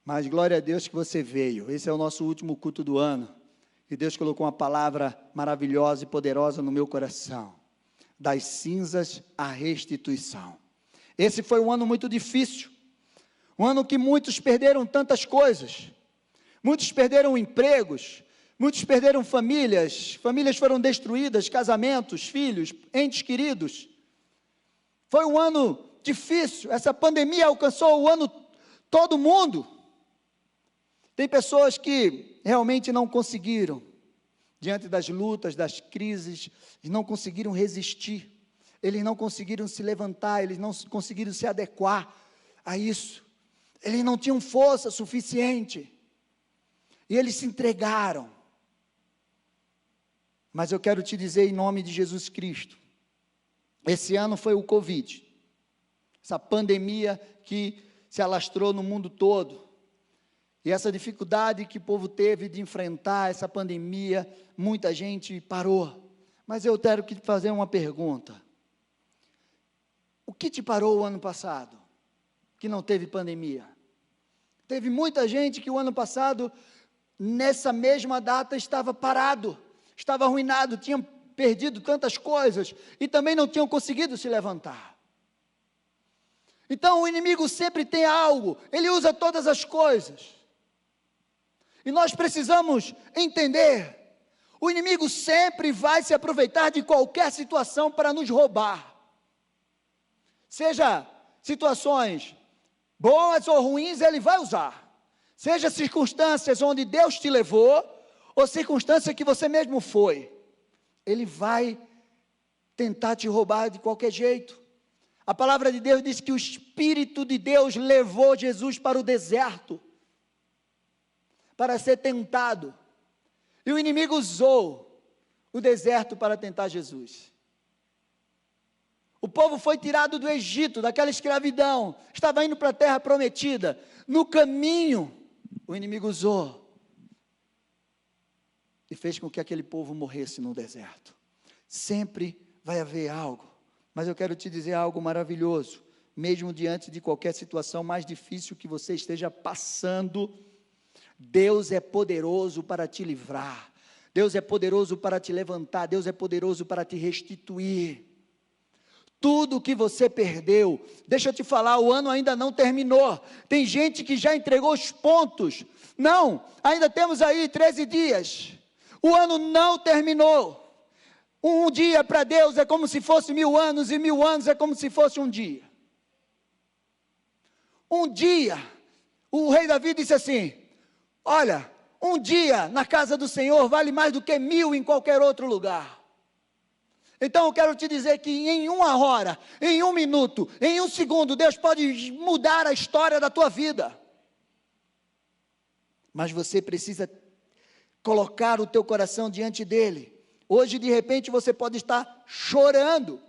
Mas glória a Deus que você veio. Esse é o nosso último culto do ano. E Deus colocou uma palavra maravilhosa e poderosa no meu coração. Das cinzas à restituição. Esse foi um ano muito difícil. Um ano que muitos perderam tantas coisas. Muitos perderam empregos. Muitos perderam famílias. Famílias foram destruídas, casamentos, filhos, entes queridos. Foi um ano difícil. Essa pandemia alcançou o ano todo mundo. Tem pessoas que realmente não conseguiram, diante das lutas, das crises, eles não conseguiram resistir, eles não conseguiram se levantar, eles não conseguiram se adequar a isso, eles não tinham força suficiente, e eles se entregaram. Mas eu quero te dizer em nome de Jesus Cristo, esse ano foi o Covid, essa pandemia que se alastrou no mundo todo, e essa dificuldade que o povo teve de enfrentar essa pandemia, muita gente parou. Mas eu quero te fazer uma pergunta. O que te parou o ano passado, que não teve pandemia? Teve muita gente que o ano passado, nessa mesma data, estava parado, estava arruinado, tinha perdido tantas coisas, e também não tinham conseguido se levantar. Então o inimigo sempre tem algo, ele usa todas as coisas. E nós precisamos entender, o inimigo sempre vai se aproveitar de qualquer situação para nos roubar. Seja situações boas ou ruins, ele vai usar. Seja circunstâncias onde Deus te levou, ou circunstância que você mesmo foi. Ele vai tentar te roubar de qualquer jeito. A palavra de Deus diz que o Espírito de Deus levou Jesus para o deserto, para ser tentado, e o inimigo usou o deserto para tentar Jesus. O povo foi tirado do Egito, daquela escravidão, estava indo para a terra prometida, no caminho, o inimigo usou, e fez com que aquele povo morresse no deserto. Sempre vai haver algo, mas eu quero te dizer algo maravilhoso, mesmo diante de qualquer situação mais difícil que você esteja passando, Deus é poderoso para te livrar, Deus é poderoso para te levantar, Deus é poderoso para te restituir, tudo que você perdeu. Deixa eu te falar, o ano ainda não terminou, tem gente que já entregou os pontos, não, ainda temos aí 13 dias, o ano não terminou, um dia para Deus é como se fosse 1000 anos, e 1000 anos é como se fosse um dia, o rei Davi disse assim, olha, um dia na casa do Senhor vale mais do que 1000 em qualquer outro lugar. Então eu quero te dizer que em uma hora, em um minuto, em um segundo, Deus pode mudar a história da tua vida. Mas você precisa colocar o teu coração diante dEle. Hoje de repente você pode estar chorando.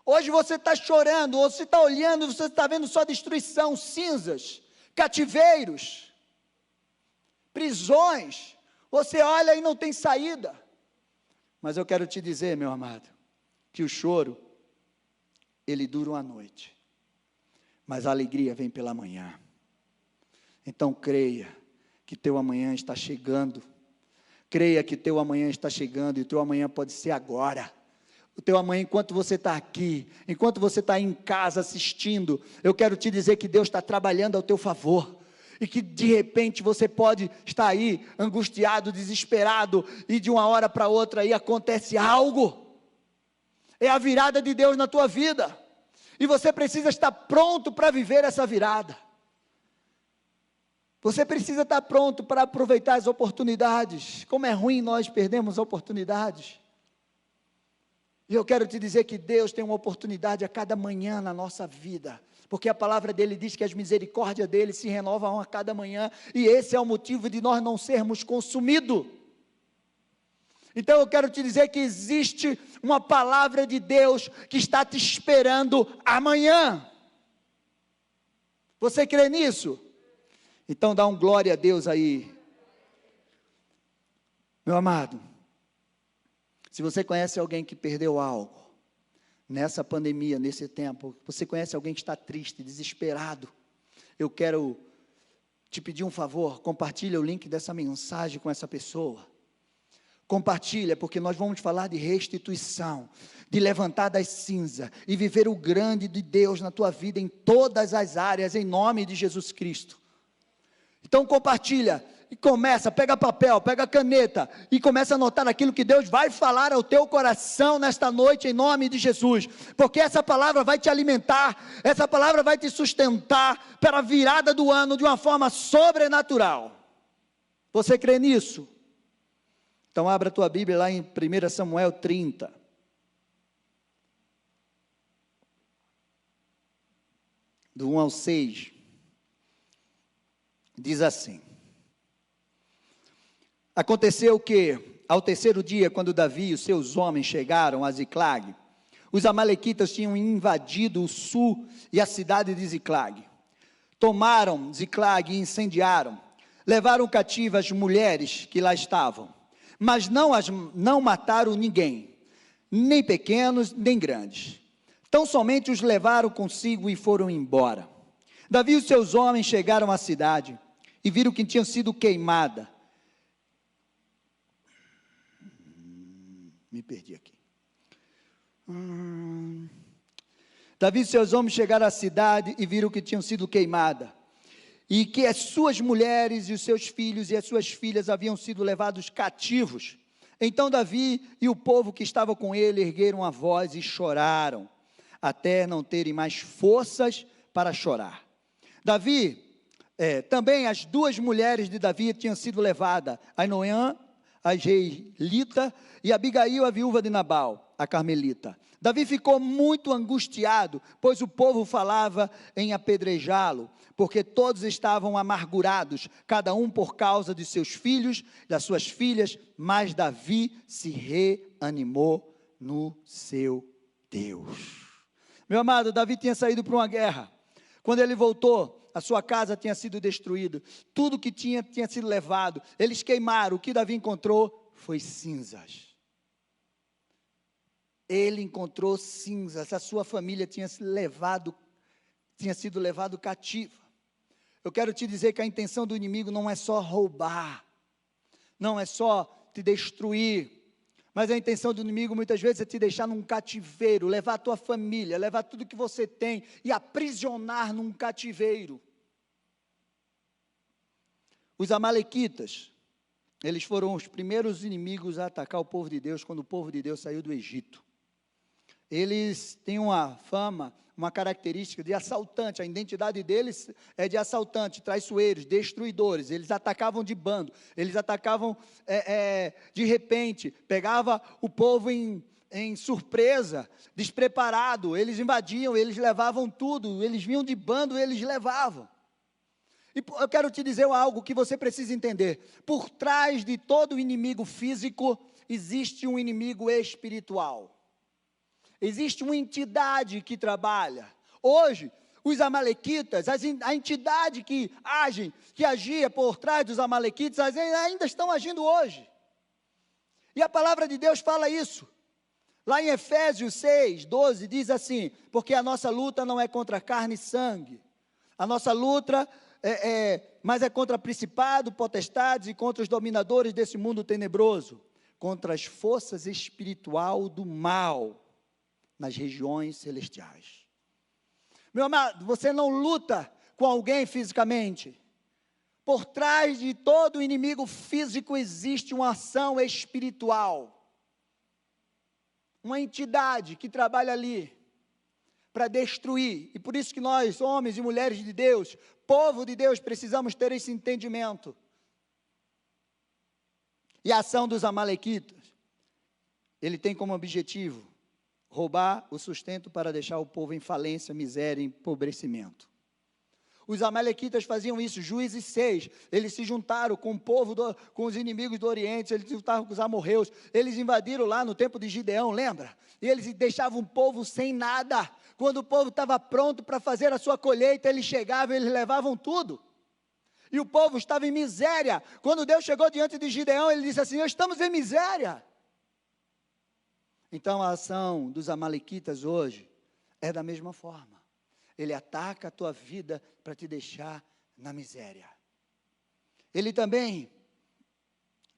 Hoje você está chorando, ou você está olhando, você está vendo só destruição, cinzas, cativeiros, prisões, você olha e não tem saída. Mas eu quero te dizer, meu amado, que o choro, ele dura uma noite, mas a alegria vem pela manhã. Então creia que teu amanhã está chegando, creia que teu amanhã está chegando, e o teu amanhã pode ser agora. O teu amanhã, enquanto você está aqui, enquanto você está em casa assistindo, eu quero te dizer que Deus está trabalhando ao teu favor, e que de repente você pode estar aí, angustiado, desesperado, e de uma hora para outra aí acontece algo, é a virada de Deus na tua vida, e você precisa estar pronto para viver essa virada, você precisa estar pronto para aproveitar as oportunidades. Como é ruim nós perdermos oportunidades, e eu quero te dizer que Deus tem uma oportunidade a cada manhã na nossa vida, porque a palavra dele diz que as misericórdias dele se renovam a cada manhã, e esse é o motivo de nós não sermos consumidos. Então eu quero te dizer que existe uma palavra de Deus que está te esperando amanhã. Você crê nisso? Então dá um glória a Deus aí. Meu amado, se você conhece alguém que perdeu algo, nessa pandemia, nesse tempo, você conhece alguém que está triste, desesperado, eu quero te pedir um favor, compartilha o link dessa mensagem com essa pessoa. Compartilha, porque nós vamos falar de restituição, de levantar das cinzas e viver o grande de Deus na tua vida em todas as áreas, em nome de Jesus Cristo. Então compartilha e começa, pega papel, pega caneta e começa a anotar aquilo que Deus vai falar ao teu coração nesta noite em nome de Jesus, porque essa palavra vai te alimentar, essa palavra vai te sustentar para a virada do ano de uma forma sobrenatural. Você crê nisso? Então abra a tua Bíblia lá em 1 Samuel 30. Do 1 ao 6. Diz assim: aconteceu que, ao terceiro dia, quando Davi e os seus homens chegaram a Ziclag, os amalequitas tinham invadido o sul e a cidade de Ziclag. Tomaram Ziclag e incendiaram, levaram cativas as mulheres que lá estavam, mas não mataram ninguém, nem pequenos, nem grandes. Tão somente os levaram consigo e foram embora. Davi e os seus homens chegaram à cidade e viram que tinha sido queimada. Me perdi aqui. Davi e seus homens chegaram à cidade e viram que tinham sido queimada, e que as suas mulheres e os seus filhos e as suas filhas haviam sido levados cativos. Então Davi e o povo que estava com ele ergueram a voz e choraram, até não terem mais forças para chorar. Também as duas mulheres de Davi tinham sido levadas, Ainoã, a Jeilita, e Abigail, a viúva de Nabal, a Carmelita. Davi ficou muito angustiado, pois o povo falava em apedrejá-lo, porque todos estavam amargurados, cada um por causa de seus filhos, das suas filhas, mas Davi se reanimou no seu Deus. Meu amado, Davi tinha saído para uma guerra. Quando ele voltou, a sua casa tinha sido destruída, tudo que tinha sido levado, eles queimaram. O que Davi encontrou foi cinzas. Ele encontrou cinzas, a sua família tinha sido levado cativa. Eu quero te dizer que a intenção do inimigo não é só roubar, não é só te destruir, mas a intenção do inimigo muitas vezes é te deixar num cativeiro, levar a tua família, levar tudo que você tem e aprisionar num cativeiro. Os amalequitas, eles foram os primeiros inimigos a atacar o povo de Deus quando o povo de Deus saiu do Egito. Eles têm uma fama, uma característica de assaltante. A identidade deles é de assaltante, traiçoeiros, destruidores. Eles atacavam de bando, eles atacavam de repente, pegava o povo em surpresa, despreparado. Eles invadiam, eles levavam tudo, eles vinham de bando, eles levavam. E eu quero te dizer algo que você precisa entender: por trás de todo inimigo físico existe um inimigo espiritual. Existe uma entidade que trabalha. Hoje, os amalequitas, a entidade que agia por trás dos amalequitas, ainda estão agindo hoje. E a palavra de Deus fala isso. Lá em Efésios 6, 12, diz assim: porque a nossa luta não é contra carne e sangue. A nossa luta mas é contra principados, potestades e contra os dominadores desse mundo tenebroso, contra as forças espirituais do mal nas regiões celestiais. Meu amado, você não luta com alguém fisicamente. Por trás de todo inimigo físico existe uma ação espiritual. Uma entidade que trabalha ali para destruir. E por isso que nós, homens e mulheres de Deus, povo de Deus, precisamos ter esse entendimento. E a ação dos amalequitas, ele tem como objetivo roubar o sustento para deixar o povo em falência, miséria e empobrecimento. Os amalequitas faziam isso. Juízes 6, eles se juntaram com o povo, com os inimigos do Oriente, eles se juntaram com os amorreus, eles invadiram lá no tempo de Gideão, lembra? E eles deixavam o povo sem nada. Quando o povo estava pronto para fazer a sua colheita, eles chegavam e eles levavam tudo. E o povo estava em miséria. Quando Deus chegou diante de Gideão, ele disse assim: nós estamos em miséria. Então a ação dos amalequitas hoje é da mesma forma. Ele ataca a tua vida para te deixar na miséria. Ele também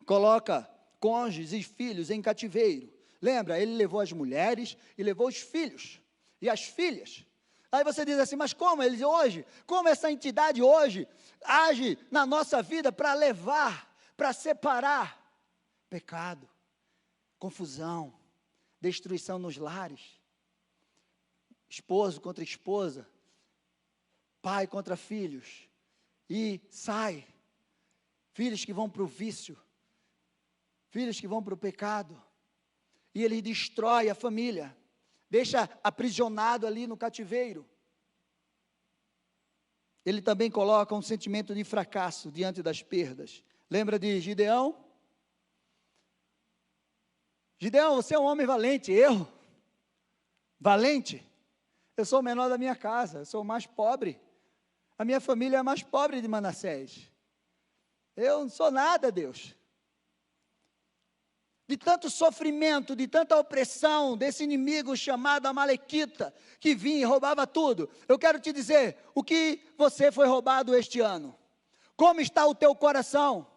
coloca cônjuges e filhos em cativeiro. Lembra, ele levou as mulheres e levou os filhos e as filhas. Aí você diz assim, mas como eles hoje, como essa entidade hoje age na nossa vida para levar, para separar pecado, confusão, destruição nos lares, esposo contra esposa, pai contra filhos, e sai, filhos que vão para o vício, filhos que vão para o pecado, e ele destrói a família, deixa aprisionado ali no cativeiro. Ele também coloca um sentimento de fracasso diante das perdas. Lembra de Gideão? Gideão, você é um homem valente. Eu? Valente? Eu sou o menor da minha casa, eu sou o mais pobre. A minha família é a mais pobre de Manassés. Eu não sou nada, Deus. De tanto sofrimento, de tanta opressão desse inimigo chamado Amalequita, que vinha e roubava tudo. Eu quero te dizer, o que você foi roubado este ano? Como está o teu coração?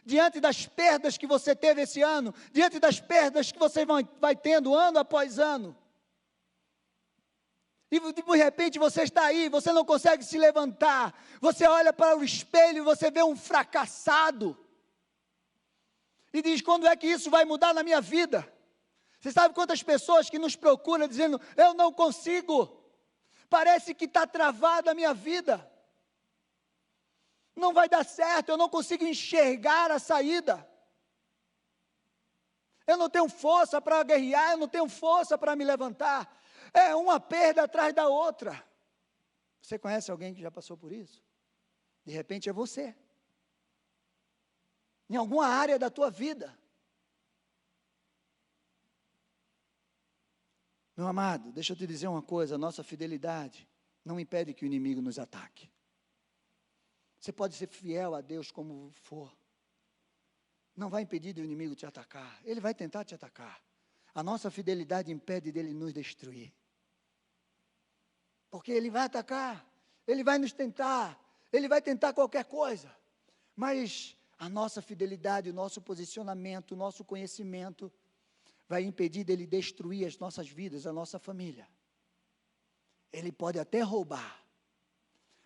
Diante das perdas que você teve esse ano, diante das perdas que você vai tendo ano após ano. E de repente você está aí, você não consegue se levantar, você olha para o espelho e você vê um fracassado. E diz, quando é que isso vai mudar na minha vida? Você sabe quantas pessoas que nos procuram dizendo, eu não consigo, parece que está travada a minha vida, não vai dar certo, eu não consigo enxergar a saída, eu não tenho força para guerrear, eu não tenho força para me levantar, é uma perda atrás da outra. Você conhece alguém que já passou por isso? De repente é você. Em alguma área da tua vida. Meu amado, deixa eu te dizer uma coisa, a nossa fidelidade não impede que o inimigo nos ataque. Você pode ser fiel a Deus como for. Não vai impedir do inimigo te atacar. Ele vai tentar te atacar. A nossa fidelidade impede dele nos destruir. Porque ele vai atacar, ele vai nos tentar, ele vai tentar qualquer coisa. Mas a nossa fidelidade, o nosso posicionamento, o nosso conhecimento vai impedir dele destruir as nossas vidas, a nossa família. Ele pode até roubar,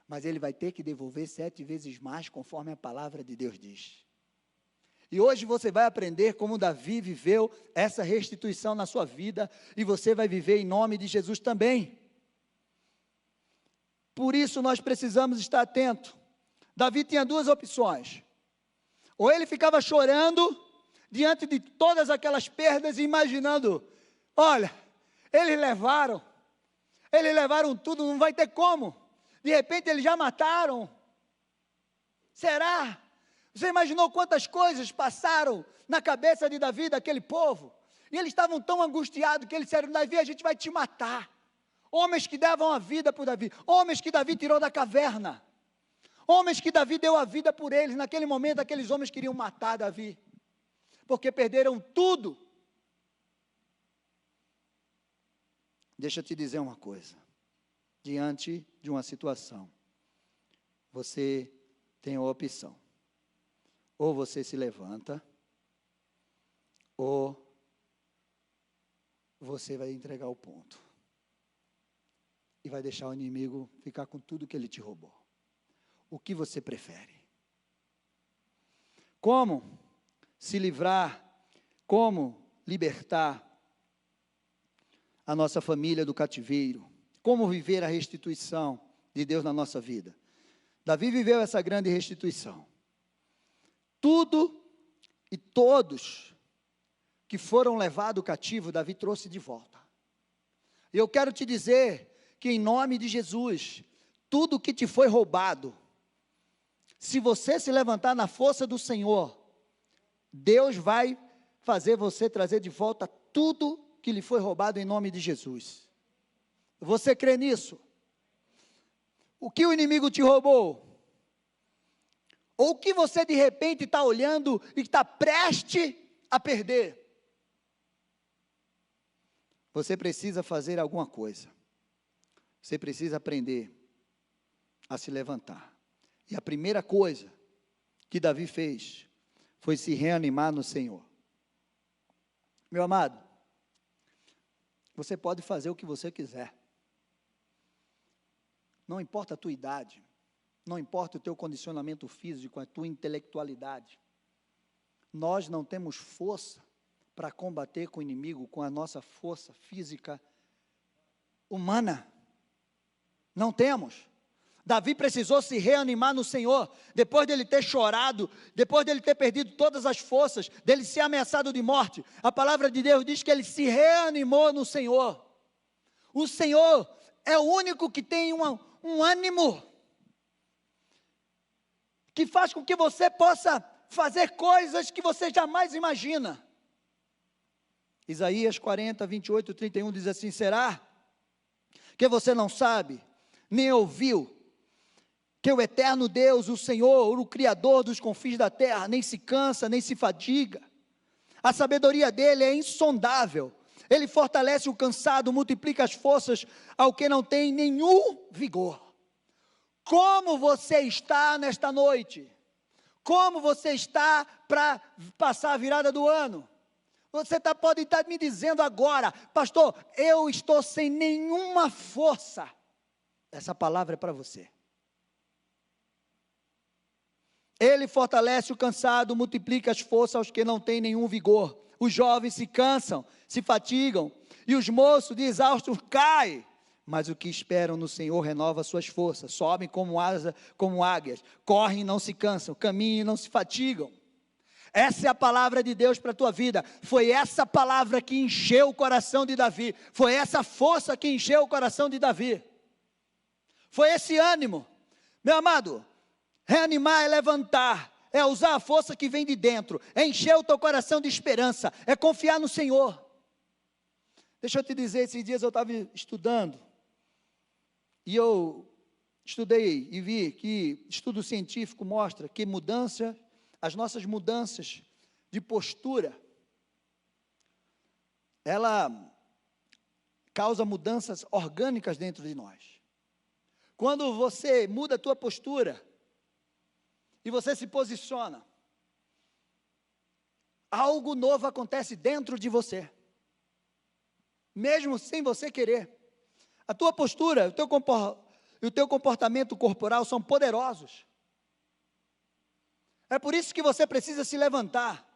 mas ele vai ter que devolver 7 vezes mais, conforme a palavra de Deus diz. E hoje você vai aprender como Davi viveu essa restituição na sua vida, e você vai viver em nome de Jesus também. Por isso nós precisamos estar atentos. Davi tinha 2 opções. Ou ele ficava chorando diante de todas aquelas perdas e imaginando, olha, eles levaram tudo, não vai ter como. De repente eles já mataram. Será? Você imaginou quantas coisas passaram na cabeça de Davi, daquele povo? E eles estavam tão angustiados que eles disseram, Davi, a gente vai te matar. Homens que davam a vida por Davi, homens que Davi tirou da caverna. Homens que Davi deu a vida por eles, naquele momento aqueles homens queriam matar Davi, porque perderam tudo. Deixa eu te dizer uma coisa, diante de uma situação, você tem a opção, ou você se levanta, ou você vai entregar o ponto, e vai deixar o inimigo ficar com tudo que ele te roubou. O que você prefere? Como se livrar, como libertar a nossa família do cativeiro? Como viver a restituição de Deus na nossa vida? Davi viveu essa grande restituição. Tudo e todos que foram levados cativo, Davi trouxe de volta. E eu quero te dizer que em nome de Jesus, tudo que te foi roubado, se você se levantar na força do Senhor, Deus vai fazer você trazer de volta tudo que lhe foi roubado em nome de Jesus. Você crê nisso? O que o inimigo te roubou? Ou o que você de repente está olhando e está prestes a perder? Você precisa fazer alguma coisa. Você precisa aprender a se levantar. E a primeira coisa que Davi fez foi se reanimar no Senhor. Meu amado, você pode fazer o que você quiser. Não importa a tua idade, não importa o teu condicionamento físico, a tua intelectualidade. Nós não temos força para combater com o inimigo com a nossa força física humana. Não temos. Davi precisou se reanimar no Senhor, depois dele ter chorado, depois dele ter perdido todas as forças, dele ser ameaçado de morte. A palavra de Deus diz que ele se reanimou no Senhor. O Senhor é o único que tem um ânimo, que faz com que você possa fazer coisas que você jamais imagina. Isaías 40, 28, 31 diz assim: será que você não sabe, nem ouviu, que o eterno Deus, o Senhor, o Criador dos confins da terra, nem se cansa, nem se fadiga? A sabedoria dele é insondável. Ele fortalece o cansado, multiplica as forças ao que não tem nenhum vigor. Como você está nesta noite? Como você está para passar a virada do ano? Você pode estar me dizendo agora: pastor, eu estou sem nenhuma força. Essa palavra é para você. Ele fortalece o cansado, multiplica as forças aos que não têm nenhum vigor. Os jovens se cansam, se fatigam, e os moços de exaustos caem. Mas os que esperam no Senhor renovam suas forças, sobem como asa, como águias, correm e não se cansam, caminham e não se fatigam. Essa é a palavra de Deus para a tua vida. Foi essa palavra que encheu o coração de Davi. Foi essa força que encheu o coração de Davi. Foi esse ânimo. Meu amado, reanimar é levantar, é usar a força que vem de dentro, é encher o teu coração de esperança, é confiar no Senhor. Deixa eu te dizer, esses dias eu estava estudando, e eu estudei e vi que estudo científico mostra que as nossas mudanças de postura, ela causa mudanças orgânicas dentro de nós. Quando você muda a tua postura, e você se posiciona, algo novo acontece dentro de você, mesmo sem você querer. A tua postura, o teu comportamento corporal são poderosos. É por isso que você precisa se levantar.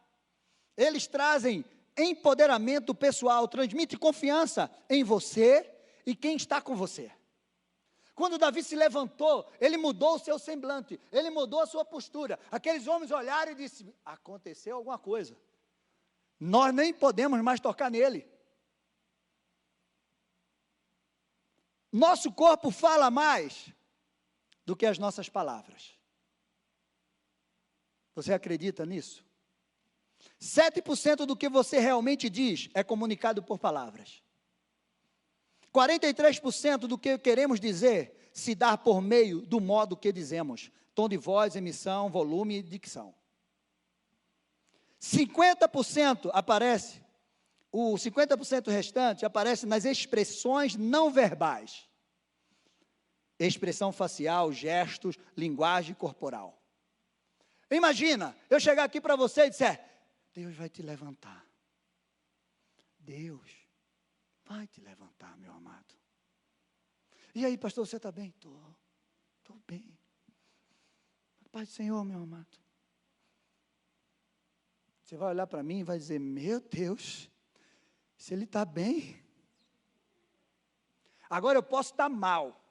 Eles trazem empoderamento pessoal, transmite confiança em você e quem está com você. Quando Davi se levantou, ele mudou o seu semblante, ele mudou a sua postura. Aqueles homens olharam e disseram: aconteceu alguma coisa, nós nem podemos mais tocar nele. Nosso corpo fala mais do que as nossas palavras. Você acredita nisso? 7% do que você realmente diz é comunicado por palavras. 43% do que queremos dizer se dá por meio do modo que dizemos. Tom de voz, emissão, volume e dicção. 50% aparece, o 50% restante aparece nas expressões não verbais. Expressão facial, gestos, linguagem corporal. Imagina, eu chegar aqui para você e disser: Deus vai te levantar. Deus vai te levantar, meu amado. E aí, pastor, você está bem? Estou bem. Paz do Senhor, meu amado. Você vai olhar para mim e vai dizer: meu Deus, se ele está bem. Agora eu posso estar mal,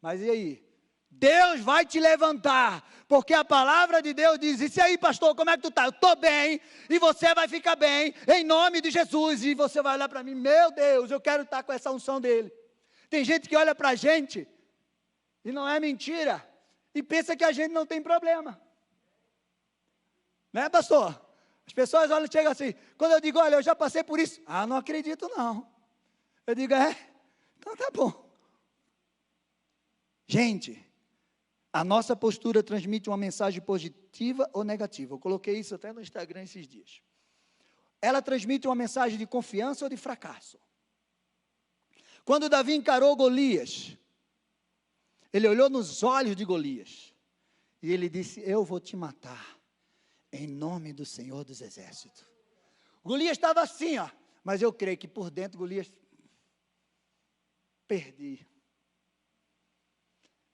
mas e aí? Deus vai te levantar, porque a palavra de Deus diz: e aí, pastor, como é que tu está? Eu estou bem, e você vai ficar bem, em nome de Jesus. E você vai olhar para mim: meu Deus, eu quero estar com essa unção dele. Tem gente que olha para a gente, e não é mentira, e pensa que a gente não tem problema. Né, pastor? As pessoas olham e chegam assim, quando eu digo: olha, eu já passei por isso. Ah, não acredito não. Eu digo: então tá bom. Gente, a nossa postura transmite uma mensagem positiva ou negativa. Eu coloquei isso até no Instagram esses dias. Ela transmite uma mensagem de confiança ou de fracasso. Quando Davi encarou Golias, ele olhou nos olhos de Golias E ele disse: eu vou te matar, em nome do Senhor dos Exércitos. Golias estava assim, ó, mas eu creio que por dentro Golias, perdi.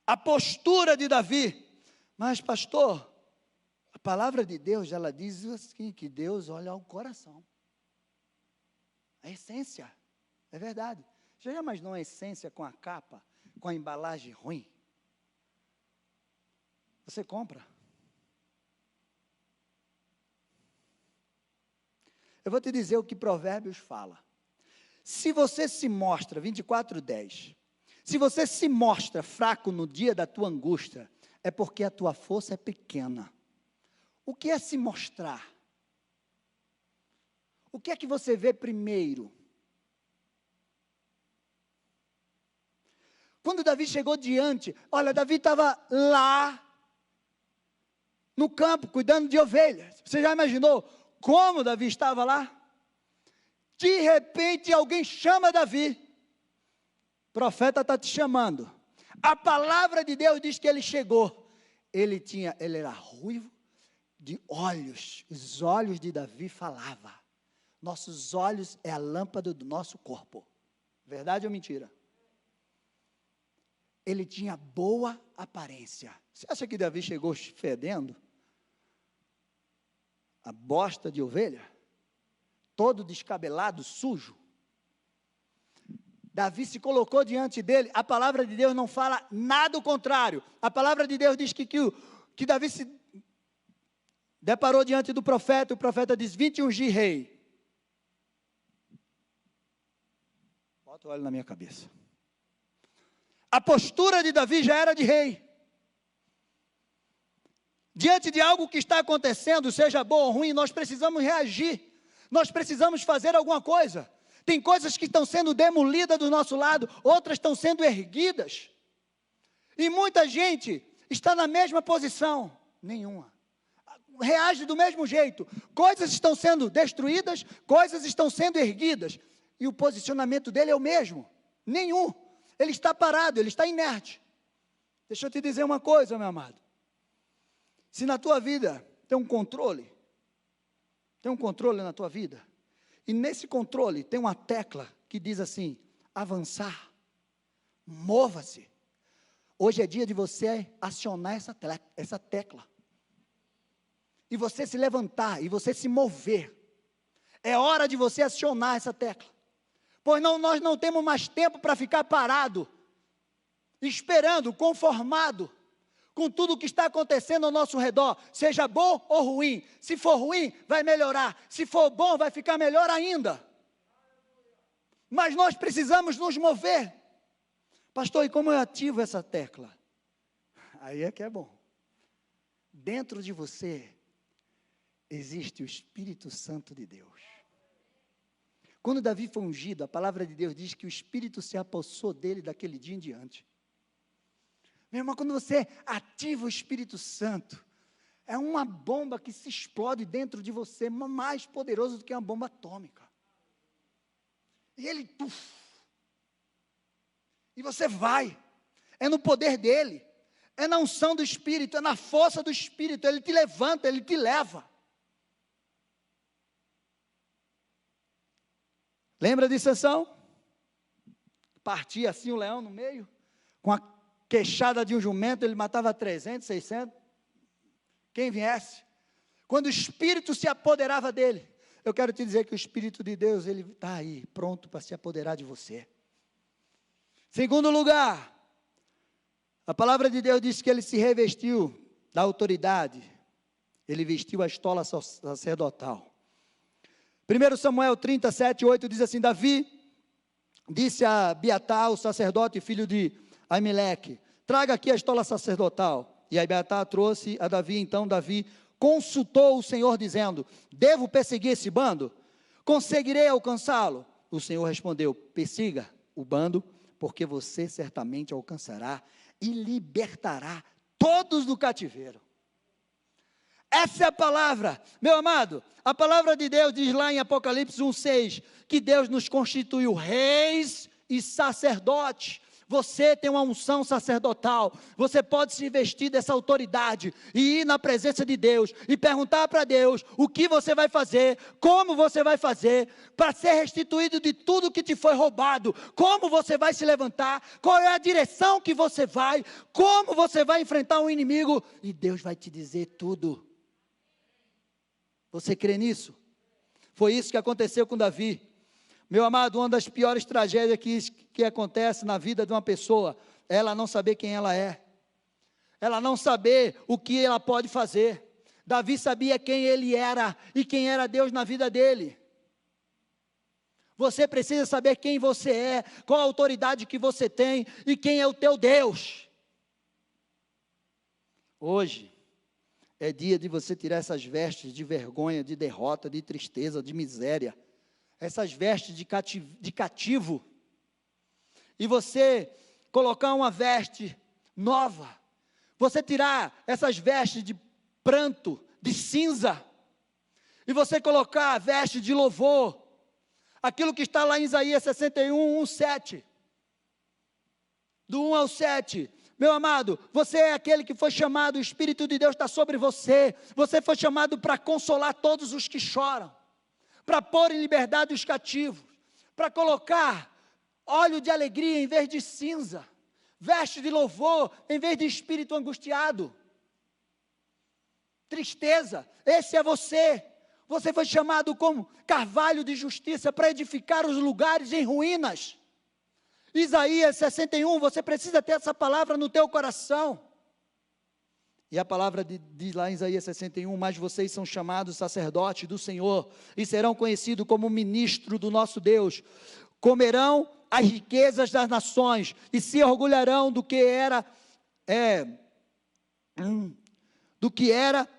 A postura de Davi, mas pastor, a palavra de Deus, ela diz assim, que Deus olha ao coração. A essência, é verdade. Você já imaginou a essência com a capa, com a embalagem ruim? Você compra. Eu vou te dizer o que Provérbios fala. Se você se mostra, 24:10, se você se mostra fraco no dia da tua angústia, é porque a tua força é pequena. O que é se mostrar? O que é que você vê primeiro? Quando Davi chegou diante, olha, Davi estava lá, no campo, cuidando de ovelhas. Você já imaginou como Davi estava lá? De repente alguém chama Davi. O profeta está te chamando. A palavra de Deus diz que ele chegou. Ele era ruivo, de olhos. Os olhos de Davi falavam. Nossos olhos é a lâmpada do nosso corpo. Verdade ou mentira? Ele tinha boa aparência. Você acha que Davi chegou fedendo? A bosta de ovelha? Todo descabelado, sujo? Davi se colocou diante dele. A palavra de Deus não fala nada o contrário. A palavra de Deus diz que Davi se deparou diante do profeta. O profeta diz: 20 ungir rei. Bota o óleo na minha cabeça. A postura de Davi já era de rei. Diante de algo que está acontecendo, seja bom ou ruim, nós precisamos reagir. Nós precisamos fazer alguma coisa. Tem coisas que estão sendo demolidas do nosso lado, outras estão sendo erguidas. E muita gente está na mesma posição. Nenhuma. Reage do mesmo jeito. Coisas estão sendo destruídas, coisas estão sendo erguidas. E o posicionamento dele é o mesmo. Nenhum. Ele está parado, ele está inerte. Deixa eu te dizer uma coisa, meu amado. Se na tua vida tem um controle na tua vida, e nesse controle tem uma tecla que diz assim: avançar, mova-se. Hoje é dia de você acionar essa tecla. E você se levantar, e você se mover. É hora de você acionar essa tecla. Pois nós não temos mais tempo para ficar parado, esperando, conformado, com tudo o que está acontecendo ao nosso redor, seja bom ou ruim. Se for ruim, vai melhorar. Se for bom, vai ficar melhor ainda. Mas nós precisamos nos mover. Pastor, e como eu ativo essa tecla? Aí é que é bom. Dentro de você existe o Espírito Santo de Deus. Quando Davi foi ungido, a palavra de Deus diz que o Espírito se apossou dele daquele dia em diante. Meu irmão, quando você ativa o Espírito Santo, é uma bomba que se explode dentro de você, mais poderoso do que uma bomba atômica. E ele, e você vai, é no poder dele, é na unção do Espírito, é na força do Espírito, ele te levanta, ele te leva. Lembra de Sansão? Partia assim o leão no meio, com a queixada de um jumento, ele matava 300, 600, quem viesse. Quando o Espírito se apoderava dele, eu quero te dizer que o Espírito de Deus, ele está aí, pronto para se apoderar de você. Segundo lugar, a palavra de Deus diz que ele se revestiu da autoridade, ele vestiu a estola sacerdotal. 1 Samuel 37:8 diz assim: Davi disse a Abiatar, o sacerdote, filho de Aimeleque: traga aqui a estola sacerdotal. E Abiatar trouxe a Davi. Então Davi consultou o Senhor, dizendo: devo perseguir esse bando? Conseguirei alcançá-lo? O Senhor respondeu: persiga o bando, porque você certamente alcançará e libertará todos do cativeiro. Essa é a palavra, meu amado. A palavra de Deus diz lá em Apocalipse 1:6, que Deus nos constituiu reis e sacerdotes. Você tem uma unção sacerdotal, você pode se vestir dessa autoridade e ir na presença de Deus e perguntar para Deus o que você vai fazer, como você vai fazer, para ser restituído de tudo que te foi roubado, como você vai se levantar, qual é a direção que você vai, como você vai enfrentar um inimigo, e Deus vai te dizer tudo. Você crê nisso? Foi isso que aconteceu com Davi. Meu amado, uma das piores tragédias que acontece na vida de uma pessoa, é ela não saber quem ela é, ela não saber o que ela pode fazer. Davi sabia quem ele era e quem era Deus na vida dele. Você precisa saber quem você é, qual a autoridade que você tem e quem é o teu Deus. Hoje é dia de você tirar essas vestes de vergonha, de derrota, de tristeza, de miséria, essas vestes de cativo, e você colocar uma veste nova, você tirar essas vestes de pranto, de cinza, e você colocar a veste de louvor, aquilo que está lá em Isaías 61, 7, do 1 ao 7, meu amado, você é aquele que foi chamado, o Espírito de Deus está sobre você foi chamado para consolar todos os que choram, para pôr em liberdade os cativos, para colocar óleo de alegria em vez de cinza, veste de louvor em vez de espírito angustiado, tristeza. Esse é você. Você foi chamado como carvalho de justiça para edificar os lugares em ruínas. Isaías 61, você precisa ter essa palavra no teu coração. E a palavra diz lá em Isaías 61, mas vocês são chamados sacerdotes do Senhor, e serão conhecidos como ministro do nosso Deus, comerão as riquezas das nações, e se orgulharão do que era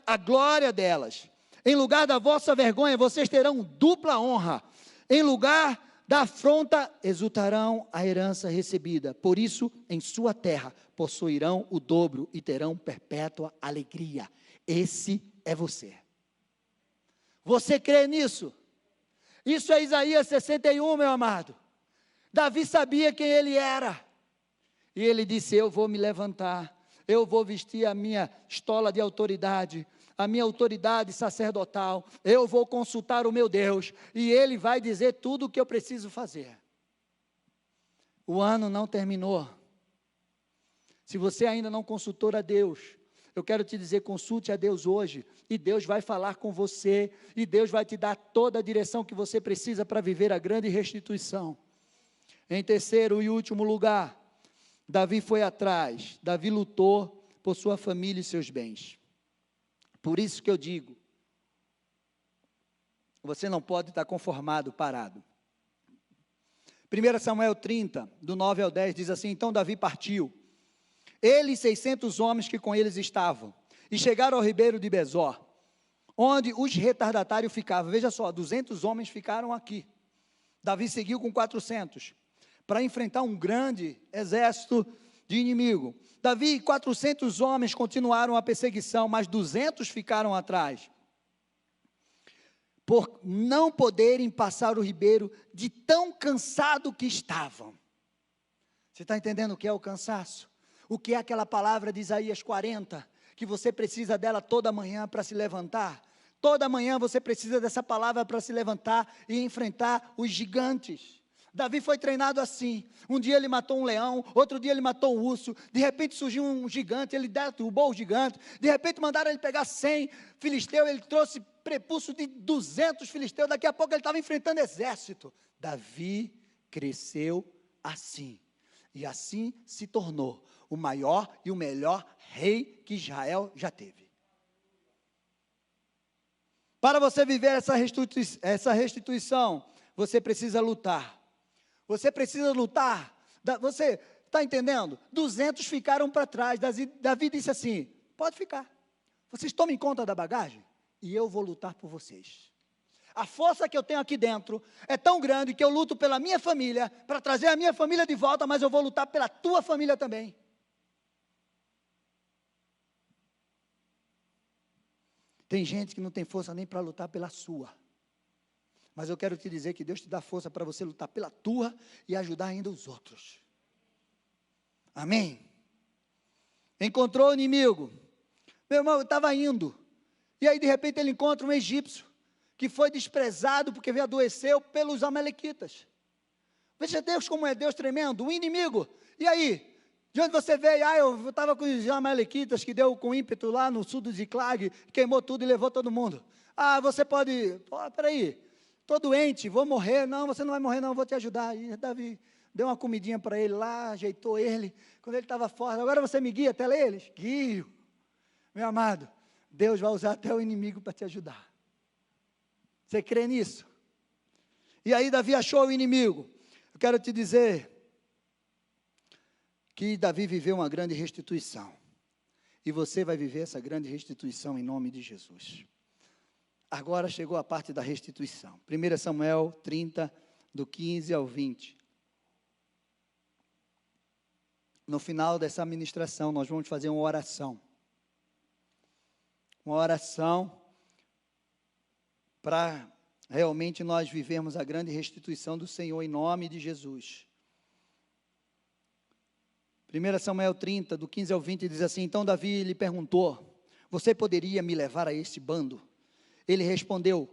a glória delas. Em lugar da vossa vergonha, vocês terão dupla honra, em lugar da afronta, exultarão a herança recebida. Por isso, em sua terra, possuirão o dobro e terão perpétua alegria. Esse é você. Você crê nisso? Isso é Isaías 61, meu amado. Davi sabia quem ele era. E ele disse, eu vou me levantar, eu vou vestir a minha estola de autoridade, a minha autoridade sacerdotal, eu vou consultar o meu Deus, e Ele vai dizer tudo o que eu preciso fazer. O ano não terminou. Se você ainda não consultou a Deus, eu quero te dizer, consulte a Deus hoje, e Deus vai falar com você, e Deus vai te dar toda a direção que você precisa para viver a grande restituição. Em terceiro e último lugar, Davi foi atrás, Davi lutou por sua família e seus bens. Por isso que eu digo, você não pode estar conformado, parado. 1 Samuel 30, do 9 ao 10, diz assim, então Davi partiu, ele e 600 homens que com eles estavam, e chegaram ao ribeiro de Besor, onde os retardatários ficavam. Veja só, 200 homens ficaram aqui, Davi seguiu com 400, para enfrentar um grande exército de inimigo. Davi e 400 homens continuaram a perseguição, mas 200 ficaram atrás, por não poderem passar o ribeiro de tão cansado que estavam. Você está entendendo o que é o cansaço? O que é aquela palavra de Isaías 40, que você precisa dela toda manhã para se levantar? Toda manhã você precisa dessa palavra para se levantar e enfrentar os gigantes. Davi foi treinado assim, um dia ele matou um leão, outro dia ele matou um urso, de repente surgiu um gigante, ele derrubou o gigante, de repente mandaram ele pegar 100 filisteus, ele trouxe prepulso de 200 filisteus, daqui a pouco ele estava enfrentando exército. Davi cresceu assim, e assim se tornou o maior e o melhor rei que Israel já teve. Para você viver essa restituição, você precisa lutar. Você precisa lutar. Você está entendendo? 200 ficaram para trás. Davi disse assim, pode ficar. Vocês tomem conta da bagagem e eu vou lutar por vocês. A força que eu tenho aqui dentro é tão grande que eu luto pela minha família, para trazer a minha família de volta, mas eu vou lutar pela tua família também. Tem gente que não tem força nem para lutar pela sua. Mas eu quero te dizer que Deus te dá força para você lutar pela tua e ajudar ainda os outros. Amém? Encontrou o inimigo. Meu irmão, estava indo. E aí, de repente, ele encontra um egípcio, que foi desprezado porque adoeceu pelos amalequitas. Veja Deus como é Deus tremendo, o inimigo. E aí, de onde você veio? Eu estava com os amalequitas que deu com ímpeto lá no sul do Ziclag, queimou tudo e levou todo mundo. Você pode, peraí, estou doente, vou morrer. Não, você não vai morrer não, vou te ajudar. E Davi deu uma comidinha para ele lá, ajeitou ele, quando ele estava fora. Agora você me guia até eles? Guio. Meu amado, Deus vai usar até o inimigo para te ajudar. Você crê nisso? E aí Davi achou o inimigo. Eu quero te dizer que Davi viveu uma grande restituição. E você vai viver essa grande restituição em nome de Jesus. Agora chegou a parte da restituição. 1 Samuel 30, do 15 ao 20. No final dessa ministração, nós vamos fazer uma oração. Uma oração para realmente nós vivermos a grande restituição do Senhor em nome de Jesus. 1 Samuel 30, do 15 ao 20, diz assim: Então Davi lhe perguntou: você poderia me levar a este bando? Ele respondeu: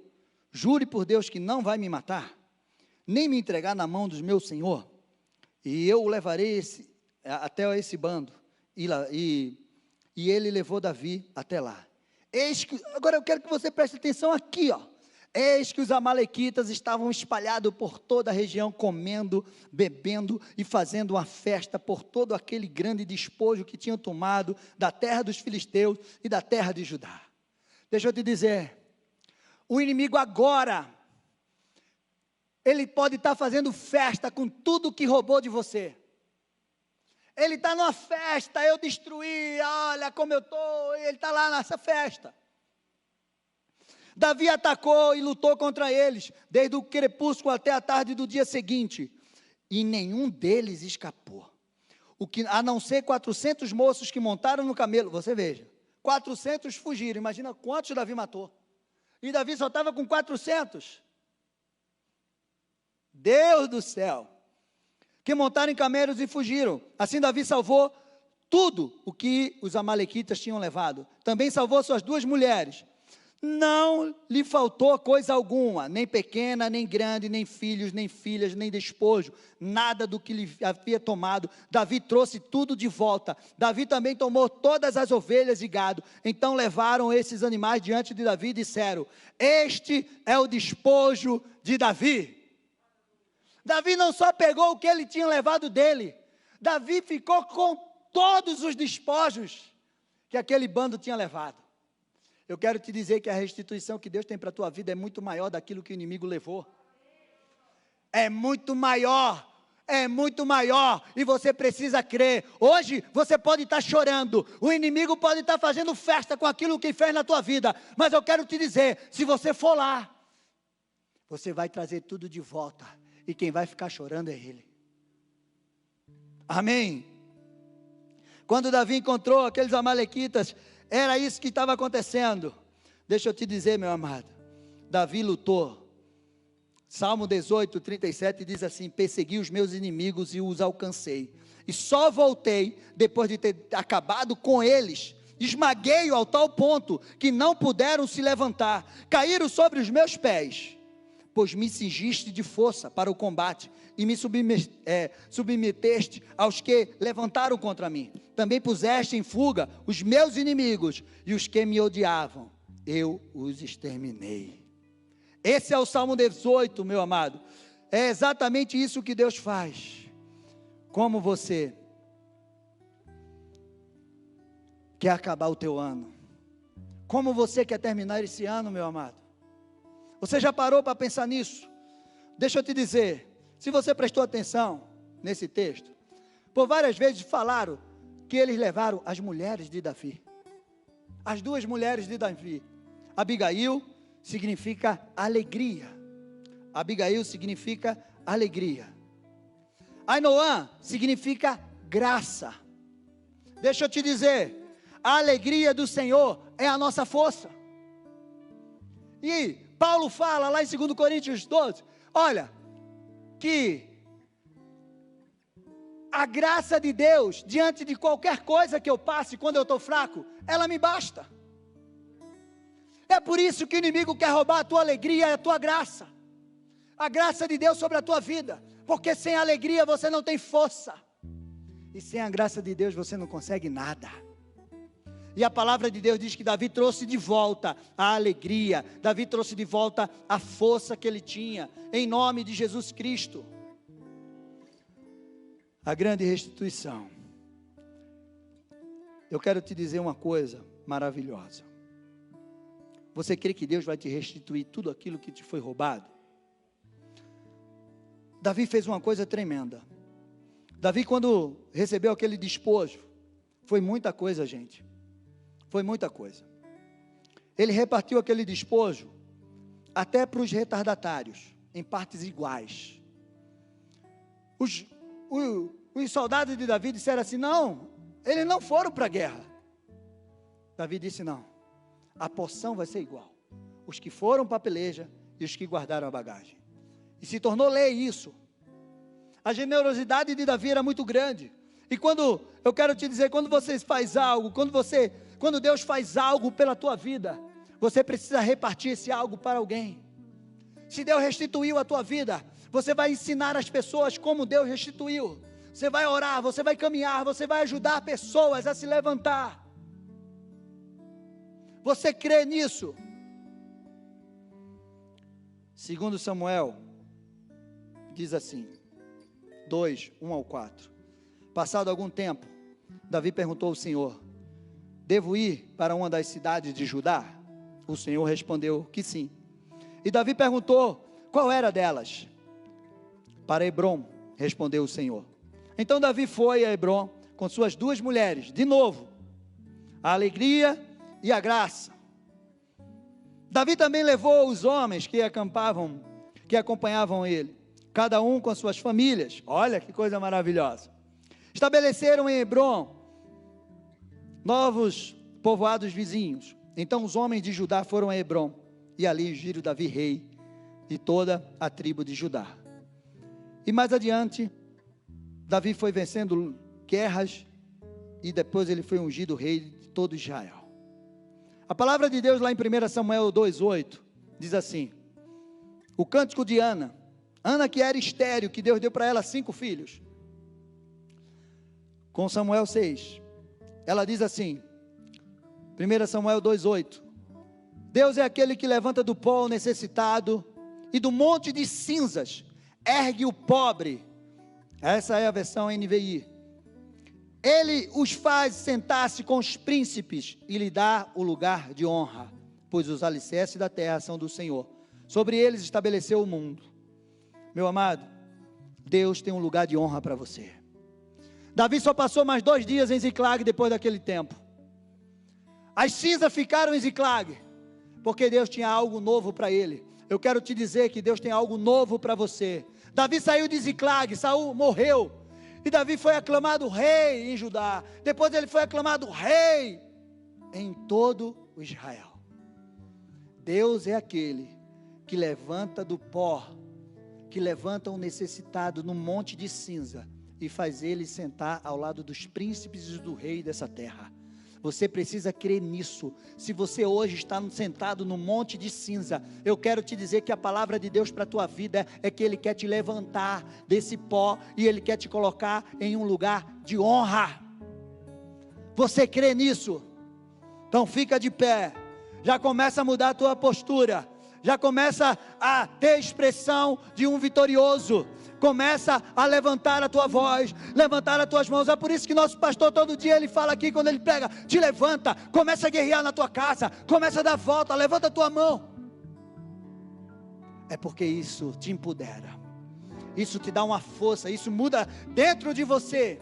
jure por Deus que não vai me matar, nem me entregar na mão do meu senhor, e eu o levarei até esse bando. E ele levou Davi até lá. Agora eu quero que você preste atenção aqui, Eis que os amalequitas estavam espalhados por toda a região, comendo, bebendo e fazendo uma festa por todo aquele grande despojo que tinham tomado da terra dos filisteus e da terra de Judá. Deixa eu te dizer, o inimigo agora, ele pode estar fazendo festa com tudo que roubou de você. Ele está numa festa, eu destruí, olha como eu estou, ele está lá nessa festa. Davi atacou e lutou contra eles, desde o crepúsculo até a tarde do dia seguinte, e nenhum deles escapou, a não ser 400 moços que montaram no camelo. Você veja, 400 fugiram, imagina quantos Davi matou, e Davi só estava com 400, Deus do céu, que montaram em camelos e fugiram. Assim Davi salvou tudo o que os amalequitas tinham levado, também salvou suas 2 mulheres, não lhe faltou coisa alguma, nem pequena, nem grande, nem filhos, nem filhas, nem despojo, nada do que lhe havia tomado. Davi trouxe tudo de volta. Davi também tomou todas as ovelhas e gado. Então levaram esses animais diante de Davi e disseram: este é o despojo de Davi. Davi não só pegou o que ele tinha levado dele, Davi ficou com todos os despojos que aquele bando tinha levado. Eu quero te dizer que a restituição que Deus tem para a tua vida é muito maior daquilo que o inimigo levou. É muito maior, e você precisa crer. Hoje você pode estar chorando, o inimigo pode estar fazendo festa com aquilo que fez na tua vida, mas eu quero te dizer, se você for lá, você vai trazer tudo de volta, e quem vai ficar chorando é ele. Amém? Quando Davi encontrou aqueles amalequitas, era isso que estava acontecendo. Deixa eu te dizer, meu amado, Davi lutou. Salmo 18, 37 diz assim: persegui os meus inimigos e os alcancei, e só voltei depois de ter acabado com eles. Esmaguei-o ao tal ponto que não puderam se levantar, caíram sobre os meus pés, pois me cingiste de força para o combate, e me submeteste aos que levantaram contra mim. Também puseste em fuga os meus inimigos, e os que me odiavam, eu os exterminei. Esse é o Salmo 18, meu amado. É exatamente isso que Deus faz. Como você quer acabar o teu ano? Como você quer terminar esse ano, meu amado? Você já parou para pensar nisso? Deixa eu te dizer, se você prestou atenção nesse texto, por várias vezes falaram que eles levaram as mulheres de Davi. As 2 mulheres de Davi. Abigail significa alegria. Abigail significa alegria. Ainoã significa graça. Deixa eu te dizer, a alegria do Senhor é a nossa força. E Paulo fala lá em 2 Coríntios 12, olha, que a graça de Deus, diante de qualquer coisa que eu passe, quando eu estou fraco, ela me basta. É por isso que o inimigo quer roubar a tua alegria e a tua graça. A graça de Deus sobre a tua vida. Porque sem alegria você não tem força. E sem a graça de Deus você não consegue nada. E a palavra de Deus diz que Davi trouxe de volta a alegria. Davi trouxe de volta a força que ele tinha. Em nome de Jesus Cristo. A grande restituição. Eu quero te dizer uma coisa maravilhosa. Você crê que Deus vai te restituir tudo aquilo que te foi roubado? Davi fez uma coisa tremenda. Davi, quando recebeu aquele despojo, foi muita coisa, gente. Foi muita coisa. Ele repartiu aquele despojo até para os retardatários, em partes iguais. Os soldados de Davi disseram assim: não, eles não foram para a guerra. Davi disse: não, a porção vai ser igual. Os que foram para a peleja e os que guardaram a bagagem. E se tornou lei isso. A generosidade de Davi era muito grande. E quando, eu quero te dizer, quando você faz algo, quando Deus faz algo pela tua vida, você precisa repartir esse algo para alguém. Se Deus restituiu a tua vida, você vai ensinar as pessoas como Deus restituiu. Você vai orar, você vai caminhar, você vai ajudar pessoas a se levantar. Você crê nisso? Segundo Samuel, diz assim, 2, 1 ao 4. Passado algum tempo, Davi perguntou ao Senhor: devo ir para uma das cidades de Judá? O Senhor respondeu que sim. E Davi perguntou: qual era delas? Para Hebrom, respondeu o Senhor. Então Davi foi a Hebrom com suas 2 mulheres, de novo, a alegria e a graça. Davi também levou os homens que acompanhavam ele, cada um com suas famílias. Olha que coisa maravilhosa. Estabeleceram em Hebrom novos povoados vizinhos. Então os homens de Judá foram a Hebrom, e ali ungiram Davi rei de toda a tribo de Judá. E mais adiante, Davi foi vencendo guerras, e depois ele foi ungido rei de todo Israel. A palavra de Deus lá em 1 Samuel 2,8, diz assim: o cântico de Ana que era estéril, que Deus deu para ela 5 filhos. Com Samuel 6, ela diz assim, 1 Samuel 2,8: Deus é aquele que levanta do pó o necessitado, e do monte de cinzas ergue o pobre. Essa é a versão NVI. Ele os faz sentar-se com os príncipes e lhe dá o lugar de honra, pois os alicerces da terra são do Senhor. Sobre eles estabeleceu o mundo. Meu amado, Deus tem um lugar de honra para você. Davi só passou mais 2 dias em Ziclag depois daquele tempo. As cinzas ficaram em Ziclag, porque Deus tinha algo novo para ele. Eu quero te dizer que Deus tem algo novo para você. Davi saiu de Ziclag, Saul morreu, e Davi foi aclamado rei em Judá. Depois ele foi aclamado rei em todo o Israel. Deus é aquele que levanta do pó, que levanta um necessitado num monte de cinza e faz ele sentar ao lado dos príncipes e do rei dessa terra. Você precisa crer nisso. Se você hoje está sentado num monte de cinza, eu quero te dizer que a palavra de Deus para a tua vida é que Ele quer te levantar desse pó e Ele quer te colocar em um lugar de honra. Você crê nisso? Então fica de pé, já começa a mudar a tua postura, já começa a ter expressão de um vitorioso. Começa a levantar a tua voz, levantar as tuas mãos. É por isso que nosso pastor todo dia ele fala aqui, quando ele prega: te levanta, começa a guerrear na tua casa, começa a dar volta, levanta a tua mão. É porque isso te empodera, isso te dá uma força, isso muda dentro de você.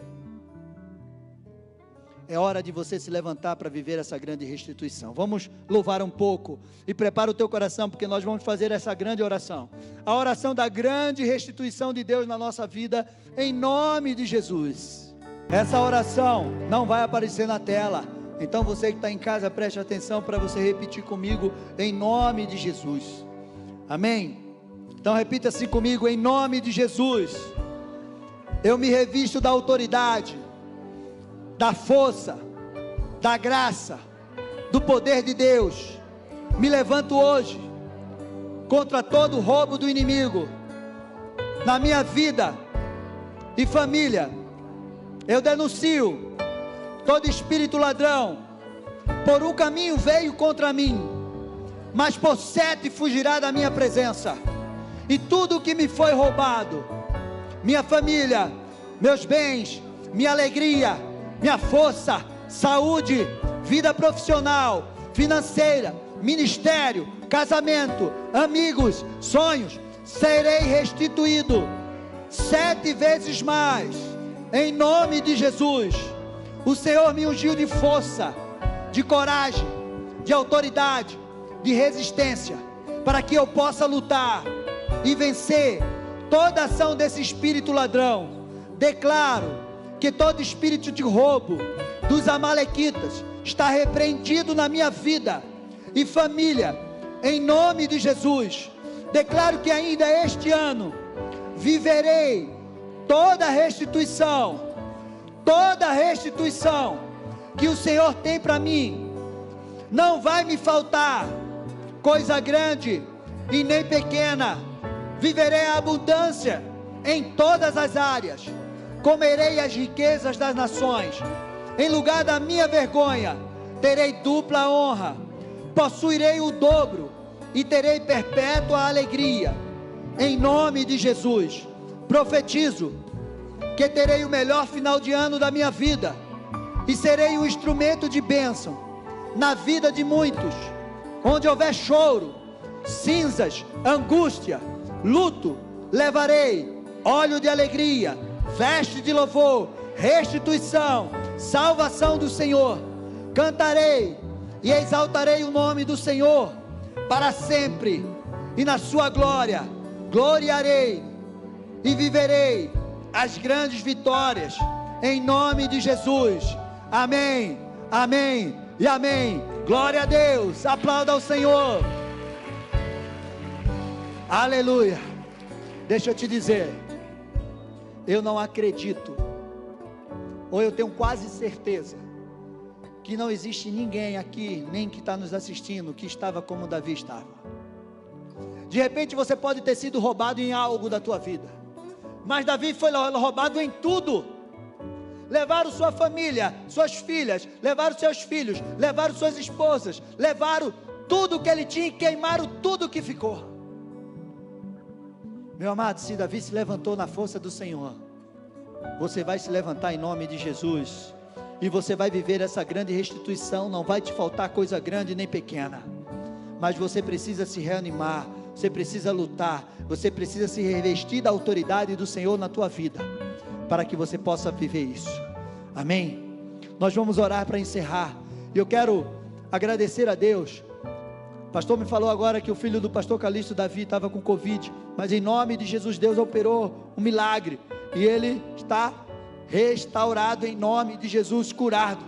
É hora de você se levantar para viver essa grande restituição. Vamos louvar um pouco e prepara o teu coração, porque nós vamos fazer essa grande oração. A oração da grande restituição de Deus na nossa vida, em nome de Jesus. Essa oração não vai aparecer na tela. Então você que está em casa, preste atenção para você repetir comigo, em nome de Jesus. Amém? Então repita assim comigo, em nome de Jesus. Eu me revisto da autoridade, da força, da graça, do poder de Deus. Me levanto hoje contra todo roubo do inimigo na minha vida e família. Eu denuncio todo espírito ladrão. Por um caminho veio contra mim, mas por 7 fugirá da minha presença. E tudo que me foi roubado, minha família, meus bens, minha alegria, minha força, saúde, vida profissional, financeira, ministério, casamento, amigos, sonhos, serei restituído 7 vezes mais, em nome de Jesus. O Senhor me ungiu de força, de coragem, de autoridade, de resistência, para que eu possa lutar e vencer toda ação desse espírito ladrão. Declaro que todo espírito de roubo dos amalequitas está repreendido na minha vida e família, em nome de Jesus. Declaro que ainda este ano viverei toda a restituição que o Senhor tem para mim. Não vai me faltar coisa grande e nem pequena. Viverei a abundância em todas as áreas. Comerei as riquezas das nações. Em lugar da minha vergonha, terei dupla honra. Possuirei o dobro e terei perpétua alegria. Em nome de Jesus, profetizo que terei o melhor final de ano da minha vida e serei um instrumento de bênção na vida de muitos. Onde houver choro, cinzas, angústia, luto, levarei óleo de alegria, veste de louvor, restituição, salvação do Senhor. Cantarei e exaltarei o nome do Senhor para sempre, e na sua glória gloriarei e viverei as grandes vitórias, em nome de Jesus. Amém, amém e amém. Glória a Deus, aplauda ao Senhor. Aleluia. Deixa eu te dizer, eu não acredito, ou eu tenho quase certeza, que não existe ninguém aqui, nem que está nos assistindo, que estava como Davi estava. De repente você pode ter sido roubado em algo da tua vida, mas Davi foi roubado em tudo. Levaram sua família, suas filhas, levaram seus filhos, levaram suas esposas, levaram tudo que ele tinha e queimaram tudo que ficou. Meu amado, se Davi se levantou na força do Senhor, você vai se levantar em nome de Jesus, e você vai viver essa grande restituição. Não vai te faltar coisa grande nem pequena, mas você precisa se reanimar, você precisa lutar, você precisa se revestir da autoridade do Senhor na tua vida, para que você possa viver isso. Amém? Nós vamos orar para encerrar, e eu quero agradecer a Deus. O pastor me falou agora que o filho do pastor Calixto, Davi, estava com Covid, mas em nome de Jesus, Deus operou um milagre, e ele está restaurado em nome de Jesus, curado.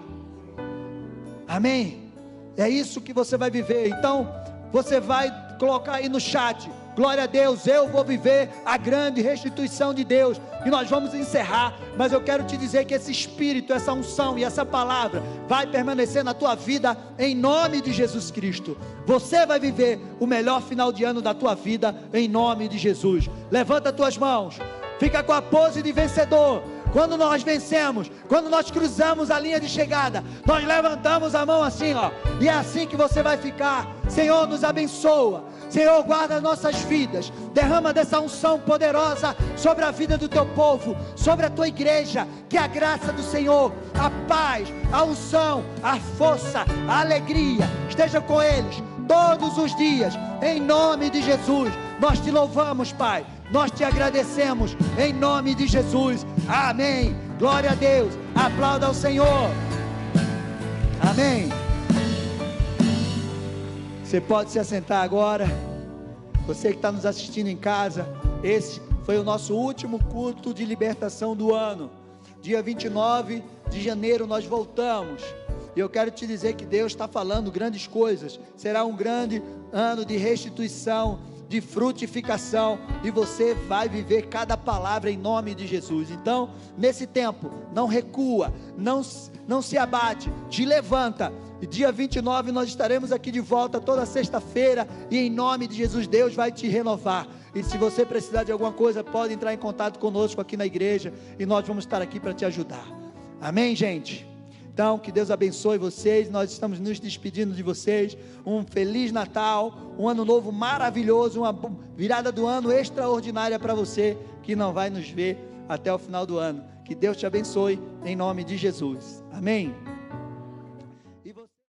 Amém? É isso que você vai viver. Então você vai colocar aí no chat: glória a Deus, eu vou viver a grande restituição de Deus. E nós vamos encerrar, mas eu quero te dizer que esse espírito, essa unção e essa palavra vai permanecer na tua vida em nome de Jesus Cristo. Você vai viver o melhor final de ano da tua vida em nome de Jesus. Levanta as tuas mãos, fica com a pose de vencedor. Quando nós vencemos, quando nós cruzamos a linha de chegada, nós levantamos a mão assim, ó, e é assim que você vai ficar. Senhor, nos abençoa. Senhor, guarda nossas vidas, derrama dessa unção poderosa sobre a vida do teu povo, sobre a tua igreja. Que a graça do Senhor, a paz, a unção, a força, a alegria esteja com eles todos os dias, em nome de Jesus. Nós te louvamos, Pai, nós te agradecemos, em nome de Jesus. Amém. Glória a Deus. Aplauda ao Senhor. Amém. Você pode se assentar agora. Você que está nos assistindo em casa, esse foi o nosso último culto de libertação do ano. Dia 29 de janeiro nós voltamos. E eu quero te dizer que Deus está falando grandes coisas. Será um grande ano de restituição, de de frutificação, e você vai viver cada palavra em nome de Jesus. Então, nesse tempo, não recua, não se abate, te levanta. E dia 29 nós estaremos aqui de volta toda sexta-feira, e em nome de Jesus, Deus vai te renovar. E se você precisar de alguma coisa, pode entrar em contato conosco aqui na igreja, e nós vamos estar aqui para te ajudar. Amém, gente? Então, que Deus abençoe vocês. Nós estamos nos despedindo de vocês. Um Feliz Natal, um ano novo maravilhoso, uma virada do ano extraordinária para você que não vai nos ver até o final do ano. Que Deus te abençoe em nome de Jesus. Amém.